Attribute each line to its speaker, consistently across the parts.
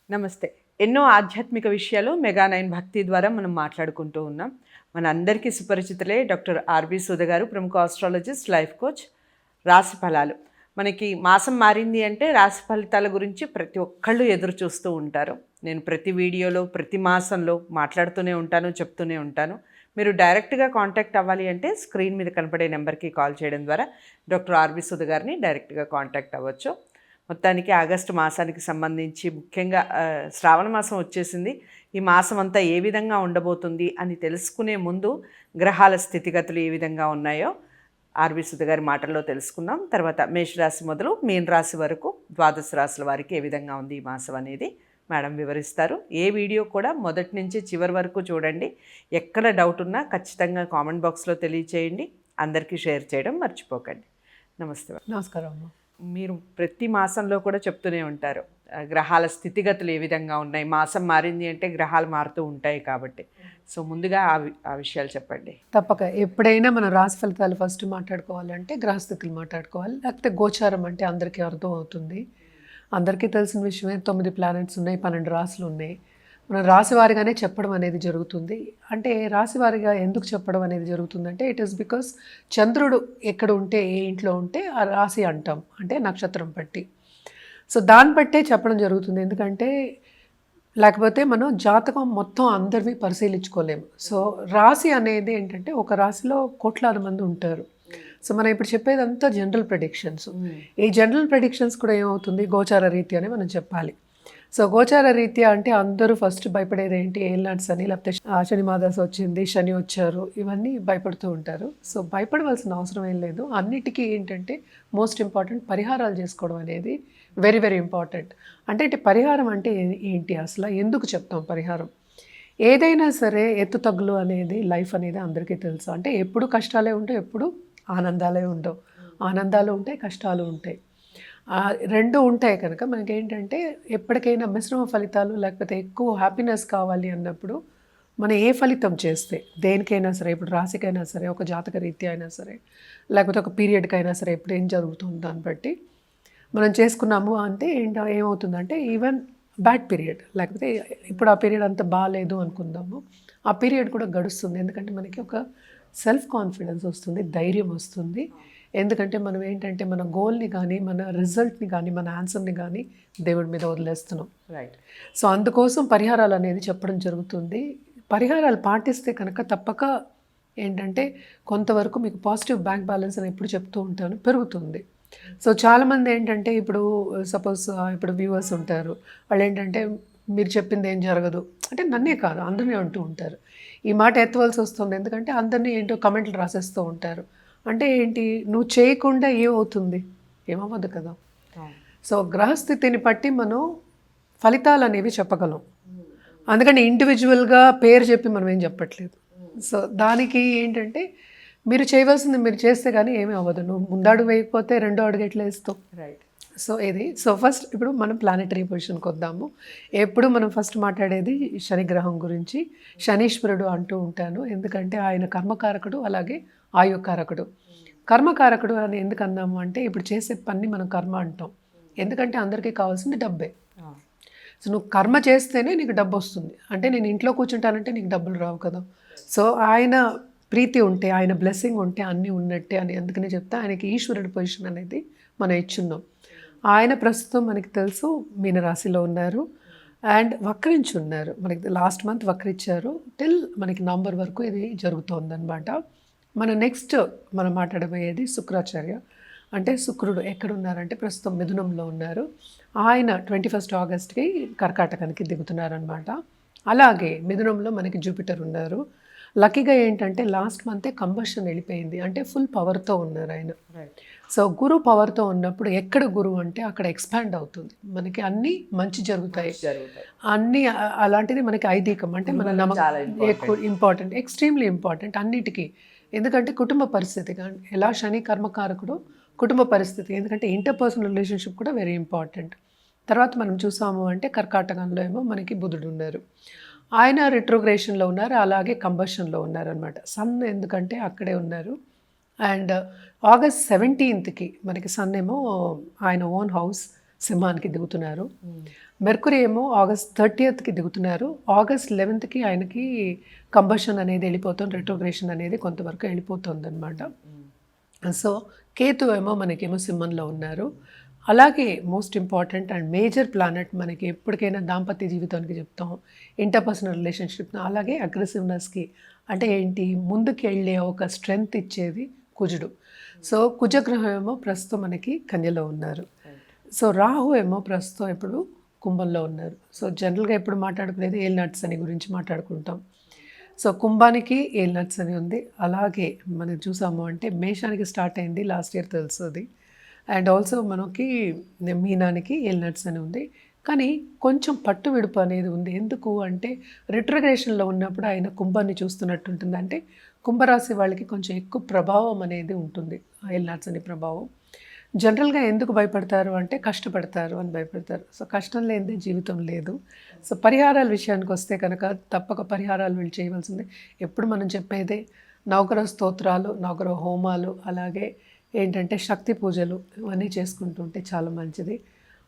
Speaker 1: నమస్తే. ఎన్నో ఆధ్యాత్మిక విషయాలు మెగా9 భక్తి ద్వారా మనం మాట్లాడుకుంటూ ఉన్నాం. మన అందరికీ సుపరిచితులే డాక్టర్ ఆర్‌బి సుధ గారు, ప్రముఖ ఆస్ట్రాలజిస్ట్, లైఫ్ కోచ్. రాశి ఫలాలు మనకి మాసం మారింది అంటే రాశి ఫలితాల గురించి ప్రతి ఒక్కళ్ళు ఎదురు చూస్తూ ఉంటారు. నేను ప్రతి వీడియోలో ప్రతి మాసంలో మాట్లాడుతూనే ఉంటాను, చెప్తూనే ఉంటాను. మీరు డైరెక్ట్గా కాంటాక్ట్ అవ్వాలి అంటే స్క్రీన్ మీద కనపడే నెంబర్కి కాల్ చేయడం ద్వారా డాక్టర్ ఆర్‌బి సుధ గారిని డైరెక్ట్గా కాంటాక్ట్ అవ్వచ్చు. మొత్తానికి ఆగస్టు మాసానికి సంబంధించి ముఖ్యంగా శ్రావణ మాసం వచ్చేసింది. ఈ మాసం అంతా ఏ విధంగా ఉండబోతుంది అని తెలుసుకునే ముందు గ్రహాల స్థితిగతులు ఏ విధంగా ఉన్నాయో ఆర్‌బి సుధ గారి మాటల్లో తెలుసుకుందాం. తర్వాత మేషరాశి మొదలు మీన రాశి వరకు 12 రాశుల వారికి ఏ విధంగా ఉంది ఈ మాసం అనేది మేడం వివరిస్తారు. ఏ వీడియో కూడా మొదటి నుంచి చివరి వరకు చూడండి. ఎక్కడ డౌట్ ఉన్నా ఖచ్చితంగా కామెంట్ బాక్స్లో తెలియచేయండి. అందరికీ షేర్ చేయడం మర్చిపోకండి. నమస్తే.
Speaker 2: నమస్కారం.
Speaker 1: మీరు ప్రతి మాసంలో కూడా చెప్తూనే ఉంటారు గ్రహాల స్థితిగతులు ఏ విధంగా ఉన్నాయి, మాసం మారింది అంటే గ్రహాలు మారుతూ ఉంటాయి కాబట్టి. సో ముందుగా ఆ విషయాలు చెప్పండి.
Speaker 2: తప్పక ఎప్పుడైనా మనం రాశి ఫలితాలు ఫస్ట్ మాట్లాడుకోవాలంటే గ్రహస్థితులు మాట్లాడుకోవాలి, లేకపోతే గోచారం అంటే అందరికీ అర్థం అవుతుంది. అందరికీ తెలిసిన విషయమే 9 ప్లానెట్స్ ఉన్నాయి, 12 రాశులు ఉన్నాయి. మనం రాశివారిగానే చెప్పడం అనేది జరుగుతుంది. అంటే రాశివారిగా ఎందుకు చెప్పడం అనేది జరుగుతుందంటే ఇట్ ఈస్ బికాస్ చంద్రుడు ఎక్కడ ఉంటే, ఏ ఇంట్లో ఉంటే ఆ రాశి అంటాం, అంటే నక్షత్రం బట్టి. సో దాన్ని బట్టే చెప్పడం జరుగుతుంది. ఎందుకంటే లేకపోతే మనం జాతకం మొత్తం అందరివి పరిశీలించుకోలేము. సో రాశి అనేది ఏంటంటే ఒక రాశిలో కోట్లాది మంది ఉంటారు. సో మనం ఇప్పుడు చెప్పేదంతా జనరల్ ప్రెడిక్షన్స్. ఈ జనరల్ ప్రెడిక్షన్స్ కూడా ఏమవుతుంది, గోచార రీత్యానే మనం చెప్పాలి. సో గోచార రీత్యా అంటే అందరూ ఫస్ట్ భయపడేది ఏంటి, ఏల్నాట్స్ అని, లేకపోతే శని మాదాస్ వచ్చింది, శని వచ్చారు, ఇవన్నీ భయపడుతూ ఉంటారు. సో భయపడవలసిన అవసరం ఏం లేదు. అన్నిటికీ ఏంటంటే మోస్ట్ ఇంపార్టెంట్ పరిహారాలు చేసుకోవడం అనేది వెరీ వెరీ ఇంపార్టెంట్. అంటే పరిహారం అంటే ఏంటి, అసలు ఎందుకు చెప్తాం పరిహారం? ఏదైనా సరే ఎత్తు తగ్గులు అనేది లైఫ్ అనేది అందరికీ తెలుసు. అంటే ఎప్పుడు కష్టాలే ఉంటాయి, ఎప్పుడు ఆనందాలే ఉండవు. ఆనందాలు ఉంటాయి, కష్టాలు ఉంటాయి. రెండు ఉంటాయి కనుక మనకి ఏంటంటే ఎప్పటికైనా మిశ్రమ ఫలితాలు లేకపోతే ఎక్కువ హ్యాపీనెస్ కావాలి అన్నప్పుడు మనం ఏ ఫలితం చేస్తే దేనికైనా సరే, ఇప్పుడు రాశికైనా సరే, ఒక జాతక రీత్యా అయినా సరే, లేకపోతే ఒక పీరియడ్కైనా సరే, ఎప్పుడు ఏం జరుగుతుంది దాన్ని బట్టి మనం చేసుకున్నాము అంటే ఏమవుతుందంటే ఈవెన్ బ్యాడ్ పీరియడ్, లేకపోతే ఇప్పుడు ఆ పీరియడ్ అంత బాగాలేదు అనుకుందాము, ఆ పీరియడ్ కూడా గడుస్తుంది. ఎందుకంటే మనకి ఒక సెల్ఫ్ కాన్ఫిడెన్స్ వస్తుంది, ధైర్యం వస్తుంది. ఎందుకంటే మనం ఏంటంటే మన గోల్ని కానీ, మన రిజల్ట్ని కానీ, మన ఆన్సర్ని కానీ దేవుడి మీద వదిలేస్తున్నాం.
Speaker 1: రైట్.
Speaker 2: సో అందుకోసం పరిహారాలు అనేది చెప్పడం జరుగుతుంది. పరిహారాలు పాటిస్తే కనుక తప్పక ఏంటంటే కొంతవరకు మీకు పాజిటివ్ బ్యాంక్ బ్యాలెన్స్ అని ఎప్పుడు చెప్తూ ఉంటాను, పెరుగుతుంది. సో చాలామంది ఏంటంటే ఇప్పుడు సపోజ్ ఇప్పుడు వ్యూవర్స్ ఉంటారు, వాళ్ళు ఏంటంటే మీరు చెప్పింది ఏం జరగదు అంటే నన్నే కాదు అందరినీ అంటూ ఉంటారు. ఈ మాట ఎత్తవలసి వస్తుంది, ఎందుకంటే అందరినీ ఏంటో కమెంట్లు రాసేస్తూ ఉంటారు. అంటే ఏంటి, నువ్వు చేయకుండా ఏమవుతుంది, ఏమవ్వదు కదా. సో గ్రహస్థితిని బట్టి మనం ఫలితాలు అనేవి చెప్పగలం. అందుకని ఇండివిజువల్గా పేరు చెప్పి మనం ఏం చెప్పట్లేదు. సో దానికి ఏంటంటే మీరు చేయవలసింది మీరు చేస్తే కానీ ఏమీ అవ్వదు. నువ్వు ముందడుగు వేయకపోతే రెండో అడుగు ఎట్లా వేస్తావు.
Speaker 1: రైట్.
Speaker 2: సో సో ఫస్ట్ ఇప్పుడు మనం ప్లానెటరీ పొజిషన్కి వద్దాము. ఎప్పుడు మనం ఫస్ట్ మాట్లాడేది శని గ్రహం గురించి. శనీశ్వరుడు అంటూ ఉంటాను, ఎందుకంటే ఆయన కర్మకారకుడు, అలాగే ఆయుకారకుడు. కర్మకారకుడు అని ఎందుకు అన్నాము అంటే ఇప్పుడు చేసే పని మనం కర్మ అంటాం, ఎందుకంటే అందరికీ కావాల్సింది డబ్బే. సో నువ్వు కర్మ చేస్తేనే నీకు డబ్బు వస్తుంది. అంటే నేను ఇంట్లో కూర్చుంటానంటే నీకు డబ్బులు రావు కదా. సో ఆయన ప్రీతి ఉంటే, ఆయన బ్లెస్సింగ్ ఉంటే అన్నీ ఉన్నట్టే అని అందుకనే చెప్తా. ఆయనకి ఈశ్వరుడి పొజిషన్ అనేది మనం ఇచ్చున్నాం. ఆయన ప్రస్తుతం మనకి తెలుసు మీనరాశిలో ఉన్నారు అండ్ వక్రించి ఉన్నారు. మనకి లాస్ట్ మంత్ వక్రించారు, టిల్ మనకి నవంబర్ వరకు ఇది జరుగుతోందనమాట. మన నెక్స్ట్ మనం మాట్లాడబోయేది శుక్రాచార్య. అంటే శుక్రుడు ఎక్కడున్నారంటే ప్రస్తుతం మిథునంలో ఉన్నారు. ఆయన 21 ఆగస్ట్కి కర్కాటకానికి దిగుతున్నారనమాట. అలాగే మిథునంలో మనకి జూపిటర్ ఉన్నారు. లక్కీగా ఏంటంటే లాస్ట్ మంతే కంబషన్ వెళ్ళిపోయింది, అంటే ఫుల్ పవర్తో ఉన్నారు ఆయన. సో గురు పవర్తో ఉన్నప్పుడు ఎక్కడ గురువు అంటే అక్కడ ఎక్స్పాండ్ అవుతుంది, మనకి అన్నీ మంచి జరుగుతాయి. అన్నీ అలాంటిది మనకి ఐదీకం అంటే మన నమ్మకం ఎక్కువ ఇంపార్టెంట్, ఎక్స్ట్రీమ్లీ ఇంపార్టెంట్ అన్నిటికీ. ఎందుకంటే కుటుంబ పరిస్థితి కానీ ఎలా శని కర్మకారకుడు, కుటుంబ పరిస్థితి, ఎందుకంటే ఇంటర్పర్సనల్ రిలేషన్షిప్ కూడా వెరీ ఇంపార్టెంట్. తర్వాత మనం చూసాము అంటే కర్కాటకంలో ఏమో మనకి బుధుడు ఉన్నారు, ఆయన రిట్రోగ్రేషన్లో ఉన్నారు, అలాగే కంబషన్లో ఉన్నారు అనమాట. సన్ ఎందుకంటే అక్కడే ఉన్నారు. అండ్ ఆగస్ట్ 17కి మనకి సన్ ఏమో ఆయన ఓన్ హౌస్ సింహానికి దిగుతున్నారు. మెర్కురీ ఏమో ఆగస్ట్ 30కి దిగుతున్నారు. ఆగస్ట్ 11కి ఆయనకి కంబషన్ అనేది వెళ్ళిపోతుంది, రెట్రోగ్రేషన్ అనేది కొంతవరకు వెళ్ళిపోతుందన్నమాట. సో కేతు ఏమో మనకేమో సింహంలో ఉన్నారు. అలాగే most important and major planet మనకి ఎప్పటికైనా దాంపత్య జీవితానికి చెప్తాం, ఇంటర్పర్సనల్ రిలేషన్షిప్, అలాగే అగ్రెసివ్నెస్కి అంటే ఏంటి ముందుకు వెళ్ళే ఒక స్ట్రెంగ్త్ ఇచ్చేది కుజుడు. సో కుజగ్రహం ఏమో ప్రస్తుతం మనకి కన్యలో ఉన్నారు. సో రాహు ఏమో ప్రస్తుతం ఇప్పుడు కుంభంలో ఉన్నారు. సో జనరల్గా ఎప్పుడు మాట్లాడుకునేది ఏలినాట్స్ అని గురించి మాట్లాడుకుంటాం. సో కుంభానికి ఏలినాట్స్ అని ఉంది. అలాగే మనం చూసాము అంటే మేషానికి స్టార్ట్ అయింది లాస్ట్ ఇయర్ తెలుస్తుంది. అండ్ ఆల్సో మనకి మీనానికి ఏలినాట్స్ అని ఉంది. కానీ కొంచెం పట్టు విడుపు అనేది ఉంది. ఎందుకు అంటే రిట్రగ్రేషన్లో ఉన్నప్పుడు ఆయన కుంభాన్ని చూస్తున్నట్టు ఉంటుంది. అంటే కుంభరాశి వాళ్ళకి కొంచెం ఎక్కువ ప్రభావం అనేది ఉంటుంది, ఏలినాట్స్ అనే ప్రభావం. జనరల్గా ఎందుకు భయపడతారు అంటే కష్టపడతారు అని భయపడతారు. సో కష్టం లేనిదే జీవితం లేదు. సో పరిహారాల విషయానికి వస్తే కనుక తప్పక పరిహారాలు వీళ్ళు చేయవలసిందే. ఎప్పుడు మనం చెప్పేదే నవగ్రహ స్తోత్రాలు, నవగ్రహ హోమాలు, అలాగే ఏంటంటే శక్తి పూజలు ఇవన్నీ చేసుకుంటుంటే చాలా మంచిది.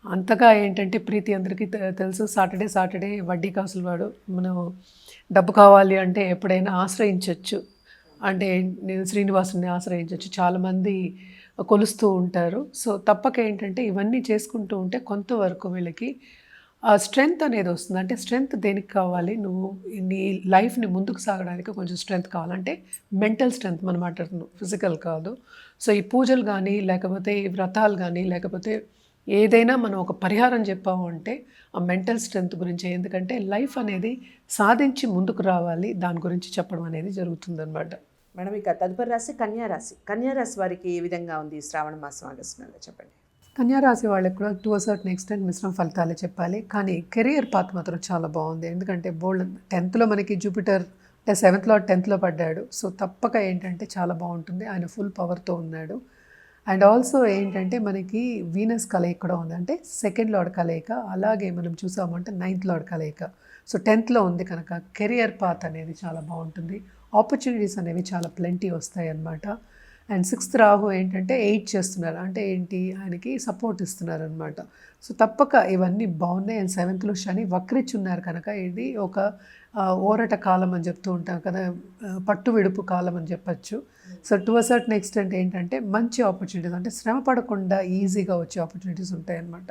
Speaker 2: అంతగా ఏంటంటే ప్రీతి అందరికీ తెలుసు, సాటర్డే వడ్డీ కాసులు వాడు మనం డబ్బు కావాలి అంటే ఎప్పుడైనా ఆశ్రయించవచ్చు. అంటే నేను శ్రీనివాసుని ఆశ్రయించవచ్చు, చాలామంది కొలుస్తూ ఉంటారు. సో తప్పక ఏంటంటే ఇవన్నీ చేసుకుంటూ ఉంటే కొంతవరకు వీళ్ళకి ఆ స్ట్రెంగ్త్ అనేది వస్తుంది. అంటే స్ట్రెంగ్త్ దేనికి కావాలి, నువ్వు నీ లైఫ్ని ముందుకు సాగడానికి కొంచెం స్ట్రెంగ్త్ కావాలంటే మెంటల్ స్ట్రెంగ్త్ మనం మాట్లాడుతున్నాం, ఫిజికల్ కాదు. సో ఈ పూజలు కానీ లేకపోతే ఈ వ్రతాలు కానీ లేకపోతే ఏదైనా మనం ఒక పరిహారం చెప్పాము అంటే ఆ మెంటల్ స్ట్రెంగ్త్ గురించి. ఎందుకంటే లైఫ్ అనేది సాధించి ముందుకు రావాలి, దాని గురించి చెప్పడం అనేది జరుగుతుందన్నమాట.
Speaker 1: మేడం ఇక తదుపరి రాశి కన్యారాశి వారికి ఏ విధంగా ఉంది శ్రావణ మాసం ఆగస్టు నెలలో చెప్పండి.
Speaker 2: కన్యారాశి వాళ్ళకి కూడా టు అ సర్టన్ ఎక్స్టెంట్ మిశ్రమ ఫలితాలే చెప్పాలి. కానీ కెరియర్ పాత్ మాత్రం చాలా బాగుంది. ఎందుకంటే బోల్డ్ 10th మనకి జూపిటర్ అంటే 7th లార్డ్ 10th పడ్డాడు. సో తప్పక ఏంటంటే చాలా బాగుంటుంది, ఆయన ఫుల్ పవర్తో ఉన్నాడు. అండ్ ఆల్సో ఏంటంటే మనకి వీనస్ కలయిక కూడా ఉంది, అంటే 2nd లార్డ్ కలయిక. అలాగే మనం చూసామంటే 9th లార్డ్ కలయిక. సో 10th ఉంది కనుక కెరియర్ పాత్ అనేది చాలా బాగుంటుంది, ఆపర్చునిటీస్ అనేవి చాలా ప్లెంటీ వస్తాయి అన్నమాట. అండ్ 6th రాహు ఏంటంటే 8 చేస్తున్నారు, అంటే ఏంటి ఆయనకి సపోర్ట్ ఇస్తున్నారు అనమాట. సో తప్పక ఇవన్నీ బాగున్నాయి. అండ్ 7th శని వక్రిచ్చున్నారు కనుక ఇది ఒక ఓరట కాలం అని చెప్తూ ఉంటాం కదా, పట్టు విడుపు కాలం అని చెప్పచ్చు. So to a certain extent ఏంటంటే మంచి ఆపర్చునిటీస్, అంటే శ్రమ పడకుండా ఈజీగా వచ్చే ఆపర్చునిటీస్ ఉంటాయన్నమాట.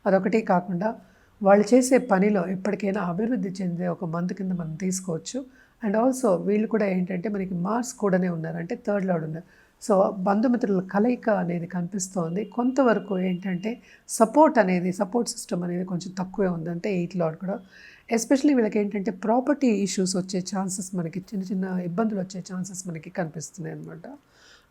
Speaker 2: అదొకటి కాకుండా వాళ్ళు చేసే పనిలో ఎప్పటికైనా అభివృద్ధి చెందే ఒక మంత్ కింద మనం తీసుకోవచ్చు. అండ్ ఆల్సో వీళ్ళు కూడా ఏంటంటే మనకి మార్స్ కూడానే ఉన్నారు, అంటే 3rd లార్డ్ ఉన్నారు. సో బంధుమిత్రుల కలయిక అనేది కనిపిస్తోంది. కొంతవరకు ఏంటంటే సపోర్ట్ సిస్టమ్ అనేది కొంచెం తక్కువే ఉంది, అంటే 8th లార్డ్ కూడా. ఎస్పెషల్లీ వీళ్ళకి ఏంటంటే ప్రాపర్టీ ఇష్యూస్ వచ్చే ఛాన్సెస్, మనకి చిన్న చిన్న ఇబ్బందులు వచ్చే ఛాన్సెస్ మనకి కనిపిస్తున్నాయి అనమాట.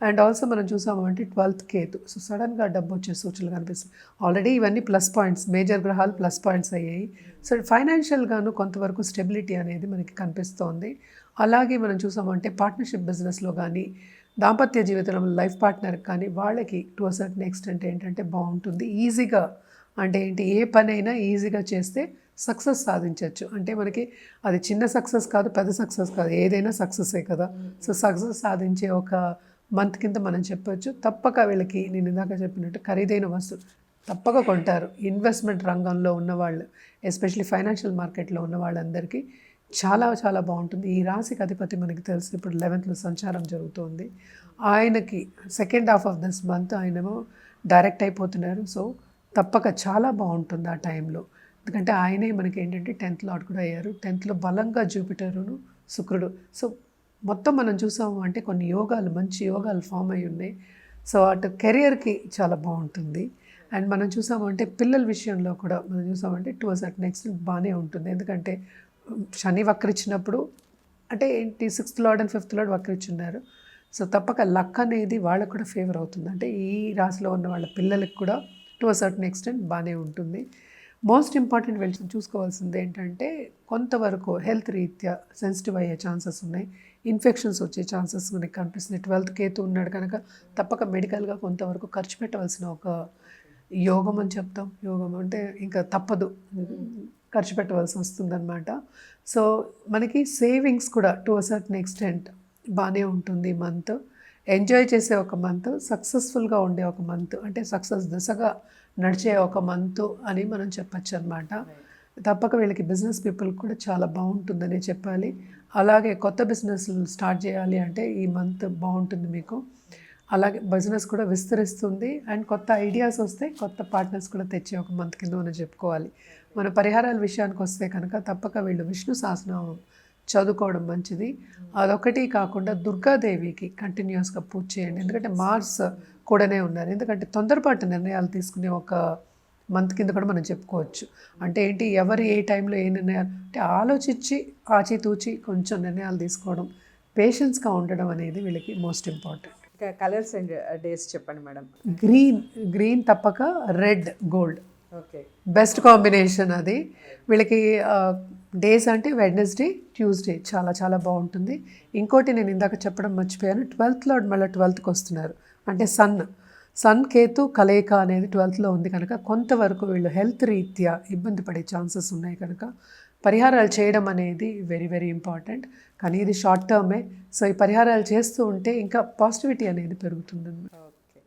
Speaker 2: అండ్ ఆల్సో మనం చూసాము అంటే 12th కేతు. సో సడన్గా డబ్బు వచ్చే సూచనలు కనిపిస్తుంది. ఆల్రెడీ ఇవన్నీ ప్లస్ పాయింట్స్, మేజర్ గ్రహాలు ప్లస్ పాయింట్స్ అయ్యాయి. సో ఫైనాన్షియల్గాను కొంతవరకు స్టెబిలిటీ అనేది మనకి కనిపిస్తోంది. అలాగే మనం చూసామంటే పార్ట్నర్షిప్ బిజినెస్లో కానీ దాంపత్య జీవితంలో లైఫ్ పార్ట్నర్కి కానీ వాళ్ళకి టు అ సర్టన్ ఎక్స్టెంట్ ఏంటంటే బాగుంటుంది. ఈజీగా అంటే ఏంటి, ఏ పనైనా ఈజీగా చేస్తే సక్సెస్ సాధించవచ్చు. అంటే మనకి అది చిన్న సక్సెస్ కాదు, పెద్ద సక్సెస్ కాదు, ఏదైనా సక్సెసే కదా. సో సక్సెస్ సాధించే ఒక మంత్ కింద మనం చెప్పొచ్చు. తప్పక వీళ్ళకి నేను ఇందాక చెప్పినట్టు ఖరీదైన వస్తువు తప్పక కొంటారు. ఇన్వెస్ట్మెంట్ రంగంలో ఉన్నవాళ్ళు, ఎస్పెషల్లీ ఫైనాన్షియల్ మార్కెట్లో ఉన్న వాళ్ళందరికీ చాలా చాలా బాగుంటుంది. ఈ రాశికి అధిపతి మనకి తెలుసు ఇప్పుడు 11th సంచారం జరుగుతుంది. ఆయనకి 2nd half of this month ఆయనేమో డైరెక్ట్ అయిపోతున్నారు. సో తప్పక చాలా బాగుంటుంది ఆ టైంలో. ఎందుకంటే ఆయనే మనకి ఏంటంటే 10th లార్డ్ కూడా అయ్యారు. 10th బలంగా జూపిటరును శుక్రుడు. సో మొత్తం మనం చూసాము అంటే కొన్ని యోగాలు, మంచి యోగాలు ఫామ్ అయి ఉన్నాయి. సో అటు కెరియర్కి చాలా బాగుంటుంది. అండ్ మనం చూసామంటే పిల్లల విషయంలో కూడా మనం చూసామంటే టు అ సర్టన్ ఎక్స్టెంట్ బాగానే ఉంటుంది. ఎందుకంటే శని వక్రిచ్చినప్పుడు అంటే ఏంటి 6th lord and 5th lord వక్రిచ్చున్నారు. సో తప్పక లక్ అనేది వాళ్ళకు కూడా ఫేవర్ అవుతుంది. అంటే ఈ రాశిలో ఉన్న వాళ్ళ పిల్లలకు కూడా టు అ సర్టన్ ఎక్స్టెంట్ బాగానే ఉంటుంది. మోస్ట్ ఇంపార్టెంట్ వీళ్ళు చూసుకోవాల్సింది ఏంటంటే కొంతవరకు హెల్త్ రీత్యా సెన్సిటివ్ అయ్యే ఛాన్సెస్ ఉన్నాయి, ఇన్ఫెక్షన్స్ వచ్చే ఛాన్సెస్ మనకి కనిపిస్తుంది. 12th కేతు ఉన్నాడు కనుక తప్పక మెడికల్గా కొంతవరకు ఖర్చు పెట్టవలసిన ఒక యోగం అని చెప్తాం. యోగం అంటే ఇంకా తప్పదు, ఖర్చు పెట్టవలసి వస్తుందన్నమాట. సో మనకి సేవింగ్స్ కూడా టు అ సర్టన్ ఎక్స్టెంట్ బాగానే ఉంటుంది. మంత్ ఎంజాయ్ చేసే ఒక మంత్, సక్సెస్ఫుల్గా ఉండే ఒక మంత్, అంటే సక్సెస్ దిశగా నడిచే ఒక మంత్ అని మనం చెప్పచ్చు అనమాట. తప్పక వీళ్ళకి బిజినెస్ పీపుల్ కూడా చాలా బాగుంటుందని చెప్పాలి. అలాగే కొత్త బిజినెస్ స్టార్ట్ చేయాలి అంటే ఈ మంత్ బాగుంటుంది మీకు. అలాగే బిజినెస్ కూడా విస్తరిస్తుంది అండ్ కొత్త ఐడియాస్ వస్తాయి, కొత్త పార్ట్నర్స్ కూడా తెచ్చే ఒక మంత్ కింద మనం చెప్పుకోవాలి. మన పరిహారాల విషయానికి వస్తే కనుక తప్పక వీళ్ళు విష్ణు సహస్రనామం చదువుకోవడం మంచిది. అదొకటి కాకుండా దుర్గాదేవికి కంటిన్యూస్గా పూజ చేయండి. ఎందుకంటే మార్స్ కూడానే ఉన్నారు. ఎందుకంటే తొందరపాటు నిర్ణయాలు తీసుకునే ఒక మంత్ కింద కూడా మనం చెప్పుకోవచ్చు. అంటే ఏంటి, ఎవరు ఏ టైంలో ఏ నిర్ణయాలు అంటే ఆలోచించి ఆచితూచి కొంచెం నిర్ణయాలు తీసుకోవడం, పేషెన్స్గా ఉండడం అనేది వీళ్ళకి మోస్ట్ ఇంపార్టెంట్.
Speaker 1: ఇంకా కలర్స్ అండ్ డేస్ చెప్పండి మేడం.
Speaker 2: గ్రీన్ తప్పక, red gold
Speaker 1: okay,
Speaker 2: best combination అది. వీళ్ళకి డేస్ అంటే వెడ్నెస్డే, ట్యూస్డే చాలా చాలా బాగుంటుంది. ఇంకోటి నేను ఇందాక చెప్పడం మర్చిపోయాను, 12th లార్డ్ మళ్ళీ 12th వస్తున్నారు. అంటే సన్ కేతు కలయిక అనేది 12th ఉంది కనుక కొంతవరకు వీళ్ళు హెల్త్ రీత్యా ఇబ్బంది పడే ఛాన్సెస్ ఉన్నాయి కనుక పరిహారాలు చేయడం అనేది వెరీ వెరీ ఇంపార్టెంట్. కానీ ఇది షార్ట్ టర్మే. సో ఈ పరిహారాలు చేస్తూ ఉంటే ఇంకా పాజిటివిటీ అనేది పెరుగుతుంది.
Speaker 1: ఓకే.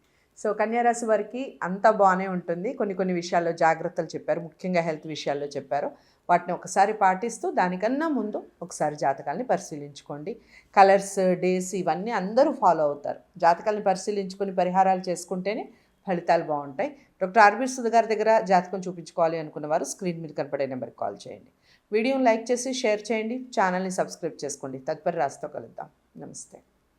Speaker 1: సో కన్యారాశి వారికి అంతా బాగానే ఉంటుంది. కొన్ని విషయాల్లో జాగ్రత్తలు చెప్పారు, ముఖ్యంగా హెల్త్ విషయాల్లో చెప్పారు. వాటిని ఒకసారి పాటిస్తూ దానికన్నా ముందు ఒకసారి జాతకాలని పరిశీలించుకోండి. కలర్స్, డేస్ ఇవన్నీ అందరూ ఫాలో అవుతారు. జాతకాలని పరిశీలించుకొని పరిహారాలు చేసుకుంటేనే ఫలితాలు బాగుంటాయి. డాక్టర్ ఆర్బీ సుధ గారి దగ్గర జాతకం చూపించుకోవాలి అనుకున్న వారు స్క్రీన్ మీద కనపడే నెంబర్కి కాల్ చేయండి. వీడియోని లైక్ చేసి షేర్ చేయండి. ఛానల్ని సబ్స్క్రైబ్ చేసుకోండి. తదుపరి రాశితో కలుద్దాం. నమస్తే.